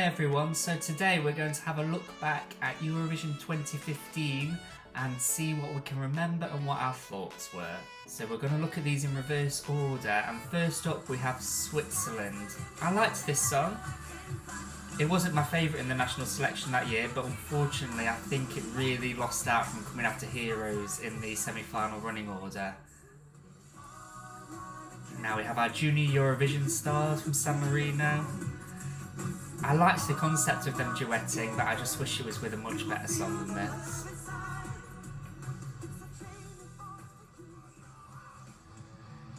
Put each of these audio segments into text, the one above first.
everyone, so today we're going to have a look back at Eurovision 2015 and see what we can remember and what our thoughts were. So we're going to look at these in reverse order, and first up we have Switzerland. I liked this song. It wasn't my favourite in the national selection that year, but unfortunately I think it really lost out from coming after Heroes in the semi-final running order. Now we have our junior Eurovision stars from San Marino. I liked the concept of them duetting, but I just wish it was with a much better song than this.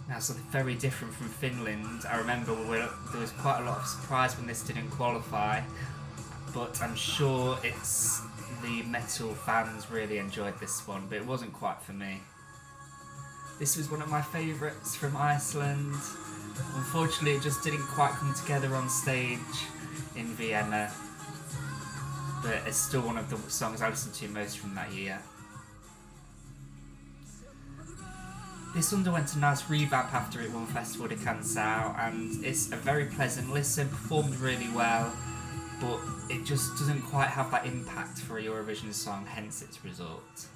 Now something very different from Finland. I remember there was quite a lot of surprise when this didn't qualify, but I'm sure it's the metal fans really enjoyed this one, but it wasn't quite for me. This was one of my favourites from Iceland. Unfortunately it just didn't quite come together on stage in Vienna, but it's still one of the songs I listened to most from that year. This underwent a nice revamp after it won Festival de Canção, and it's a very pleasant listen, performed really well, but it just doesn't quite have that impact for a Eurovision song, hence its result.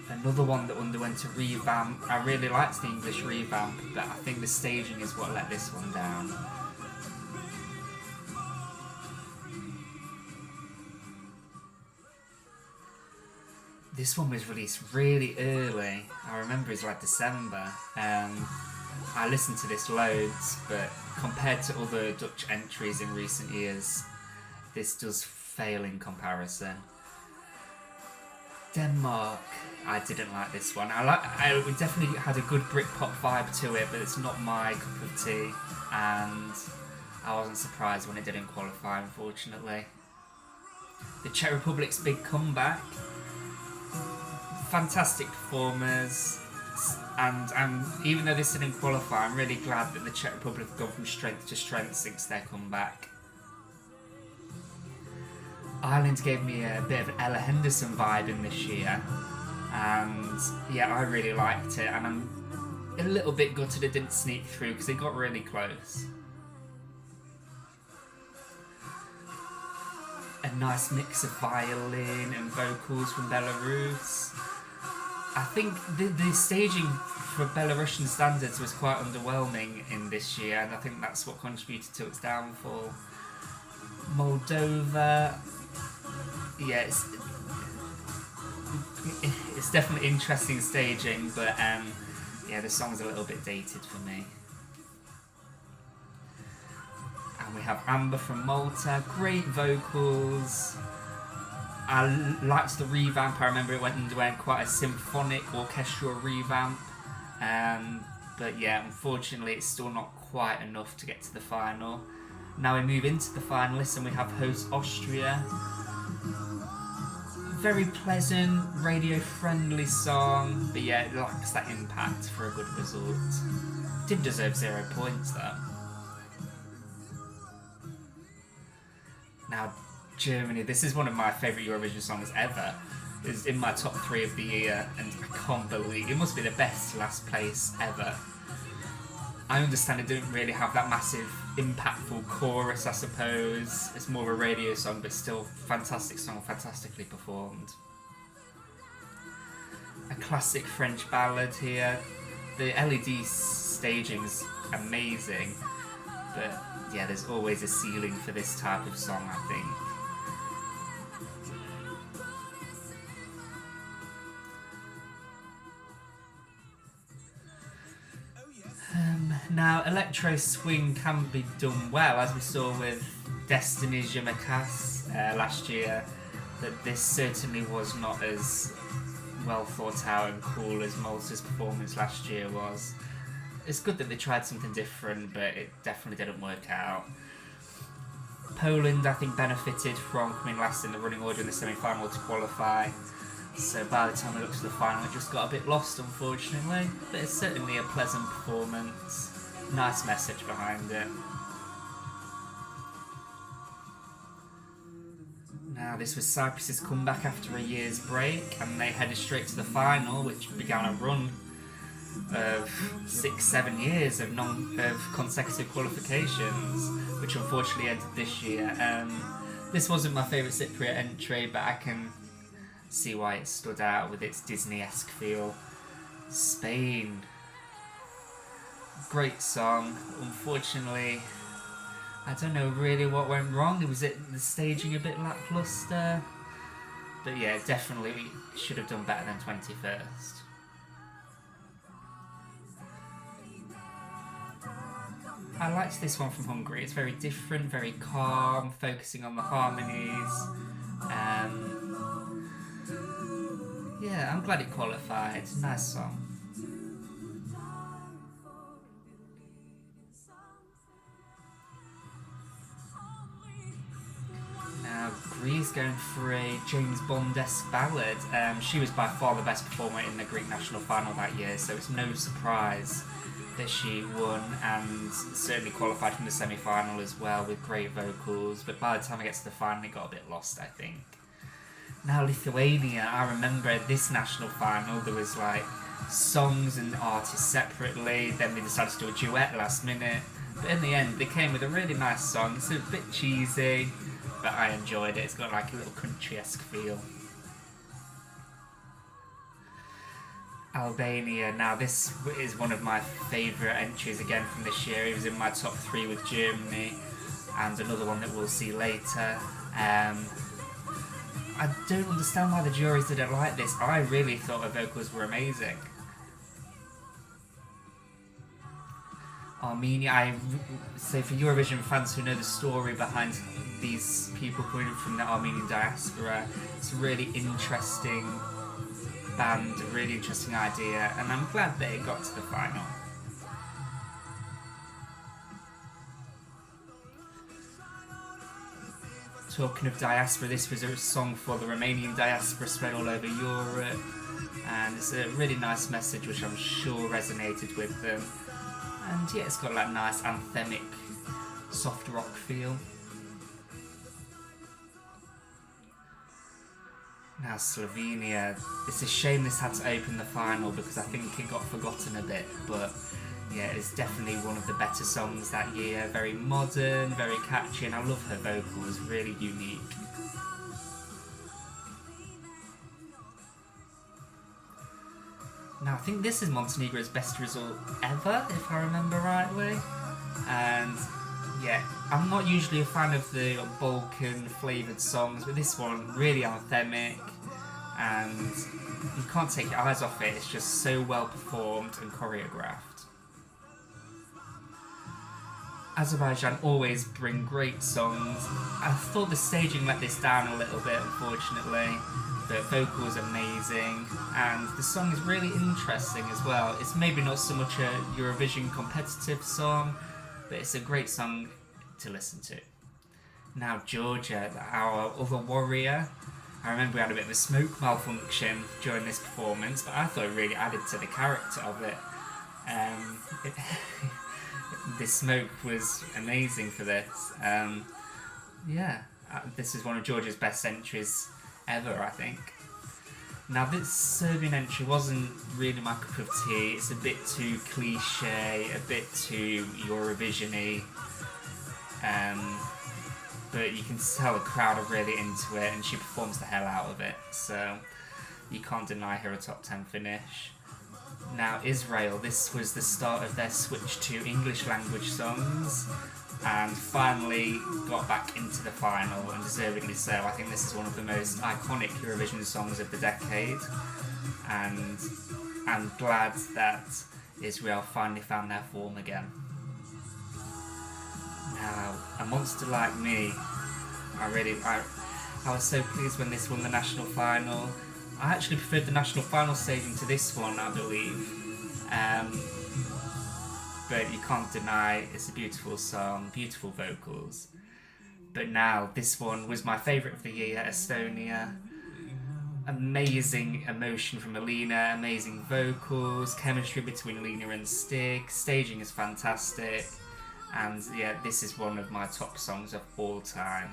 Another one that underwent a revamp, I really liked the English revamp, but I think the staging is what let this one down. This one was released really early. I remember it was like December. I listened to this loads, but compared to other Dutch entries in recent years, this does fail in comparison. Denmark, I didn't like this one. It definitely had a good Britpop vibe to it, but it's not my cup of tea, and I wasn't surprised when it didn't qualify, unfortunately. The Czech Republic's big comeback. Fantastic performers, and even though this didn't qualify, I'm really glad that the Czech Republic have gone from strength to strength since their comeback. Ireland gave me a bit of an Ella Henderson vibe in this year, and yeah, I really liked it, and I'm a little bit gutted it didn't sneak through because it got really close. A nice mix of violin and vocals from Belarus. I think the staging for Belarusian standards was quite underwhelming in this year, and I think that's what contributed to its downfall. Moldova, yeah, it's definitely interesting staging, but yeah, the song's a little bit dated for me. And we have Amber from Malta, great vocals. I liked the revamp. I remember it underwent quite a symphonic orchestral revamp, but yeah, unfortunately it's still not quite enough to get to the final. Now we move into the finalists and we have host Austria. Very pleasant, radio friendly song, but yeah, it lacks that impact for a good result. Did deserve 0 points though. Now Germany, this is one of my favourite Eurovision songs ever. It's in my top 3 of the year, and I can't believe it must be the best last place ever. I understand it didn't really have that massive, impactful chorus, I suppose. It's more of a radio song, but still fantastic song, fantastically performed. A classic French ballad here. The LED staging's amazing, but yeah, there's always a ceiling for this type of song, I think. Now, electro swing can be done well, as we saw with Destiny's Je me casse last year, but this certainly was not as well thought out and cool as Malta's performance last year was. It's good that they tried something different, but it definitely didn't work out. Poland, I think, benefited from coming last in the running order in the semi-final to qualify, so by the time we looked to the final it just got a bit lost, unfortunately, but it's certainly a pleasant performance. Nice message behind it. Now this was Cyprus's comeback after a year's break, and they headed straight to the final, which began a run. of 6-7 years of consecutive qualifications, which unfortunately ended this year. This wasn't my favourite Cypriot entry, but I can see why it stood out with its Disney-esque feel. Spain. Great song. Unfortunately, I don't know really what went wrong. Was it the staging a bit lackluster? But yeah, definitely should have done better than 21st. I liked this one from Hungary. It's very different, very calm, focusing on the harmonies. Yeah, I'm glad it qualified. Nice song. Now, Greece going for a James Bond-esque ballad. She was by far the best performer in the Greek national final that year, so it's no surprise that she won and certainly qualified from the semi-final as well with great vocals, but by the time it gets to the final it got a bit lost, I think. Now Lithuania, I remember this national final there was like songs and artists separately, then they decided to do a duet last minute, but in the end they came with a really nice song. It's a bit cheesy, but I enjoyed it. It's got like a little country-esque feel. Albania. Now this is one of my favourite entries again from this year. It was in my top 3 with Germany, and another one that we'll see later. I don't understand why the juries didn't like this. I really thought the vocals were amazing. Armenia, so for Eurovision fans who know the story behind these people coming from the Armenian diaspora, it's a really interesting band, a really interesting idea, and I'm glad that it got to the final. Talking of diaspora, this was a song for the Romanian diaspora spread all over Europe, and it's a really nice message which I'm sure resonated with them. And yeah, it's got that nice anthemic soft rock feel. Now Slovenia, it's a shame this had to open the final because I think it got forgotten a bit, but yeah, it's definitely one of the better songs that year. Very modern, very catchy, and I love her vocals, really unique. Now I think this is Montenegro's best result ever, if I remember rightly, and yeah, I'm not usually a fan of the Balkan flavoured songs, but this one really anthemic, and you can't take your eyes off it. It's just so well performed and choreographed. Azerbaijan always bring great songs. I thought the staging let this down a little bit, unfortunately, but vocals amazing, and the song is really interesting as well. It's maybe not so much a Eurovision competitive song, but it's a great song to listen to. Now Georgia, our other warrior. I remember we had a bit of a smoke malfunction during this performance, but I thought it really added to the character of it. The smoke was amazing for this. This is one of Georgia's best entries ever, I think. Now this Serbian entry wasn't really my cup of tea. It's a bit too cliche, a bit too Eurovision-y, but you can tell the crowd are really into it, and she performs the hell out of it, so you can't deny her a top 10 finish. Now Israel, this was the start of their switch to English language songs, and finally got back into the final, and deservedly so. I think this is one of the most iconic Eurovision songs of the decade, and I'm glad that Israel finally found their form again. Now, A Monster Like Me, I was so pleased when this won the national final. I actually preferred the national final staging to this one, I believe. But you can't deny it's a beautiful song, beautiful vocals. But now, this one was my favourite of the year, Estonia. Amazing emotion from Alina, amazing vocals, chemistry between Alina and Stig, staging is fantastic, and yeah, this is one of my top songs of all time.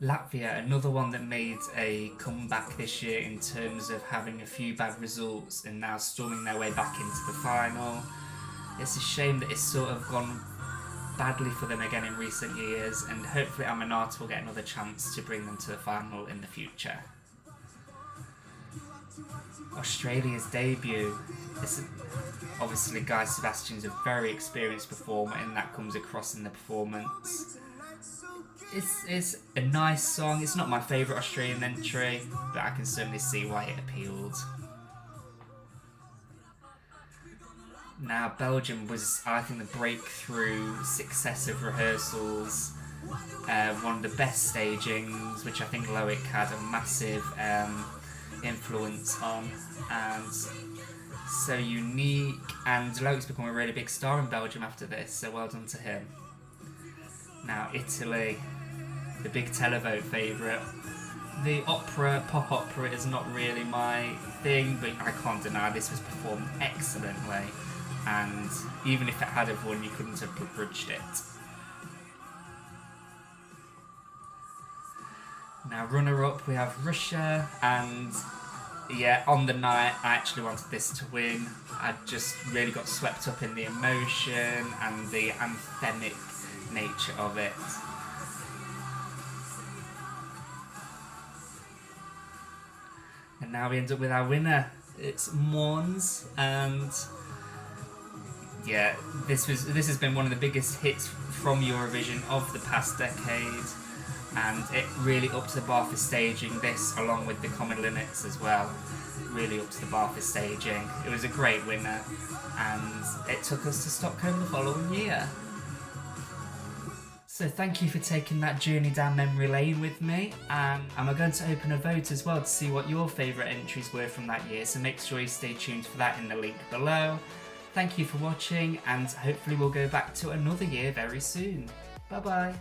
Latvia, another one that made a comeback this year in terms of having a few bad results and now storming their way back into the final. It's a shame that it's sort of gone badly for them again in recent years, and hopefully Aminata will get another chance to bring them to the final in the future. Australia's debut. Obviously Guy Sebastian's a very experienced performer, and that comes across in the performance. It's a nice song. It's not my favourite Australian entry, but I can certainly see why it appealed. Now, Belgium was, I think, the breakthrough success of rehearsals. One of the best stagings, which I think Loic had a massive influence on, and so unique. And Loic's become a really big star in Belgium after this, so well done to him. Now, Italy, the big televote favourite. The opera, pop opera, is not really my thing, but I can't deny this was performed excellently, and even if it had have won, you couldn't have begrudged it. Now, runner-up, we have Russia, and yeah, on the night, I actually wanted this to win. I just really got swept up in the emotion and the anthemic nature of it. And now we end up with our winner. It's Mons, and yeah, this has been one of the biggest hits from Eurovision of the past decade, and it really upped the bar for staging this, along with the Common Linux as well. Really up to the bar for staging. It was a great winner, and it took us to Stockholm the following year. So thank you for taking that journey down memory lane with me, and I'm going to open a vote as well to see what your favourite entries were from that year, so make sure you stay tuned for that in the link below. Thank you for watching, and hopefully we'll go back to another year very soon. Bye bye.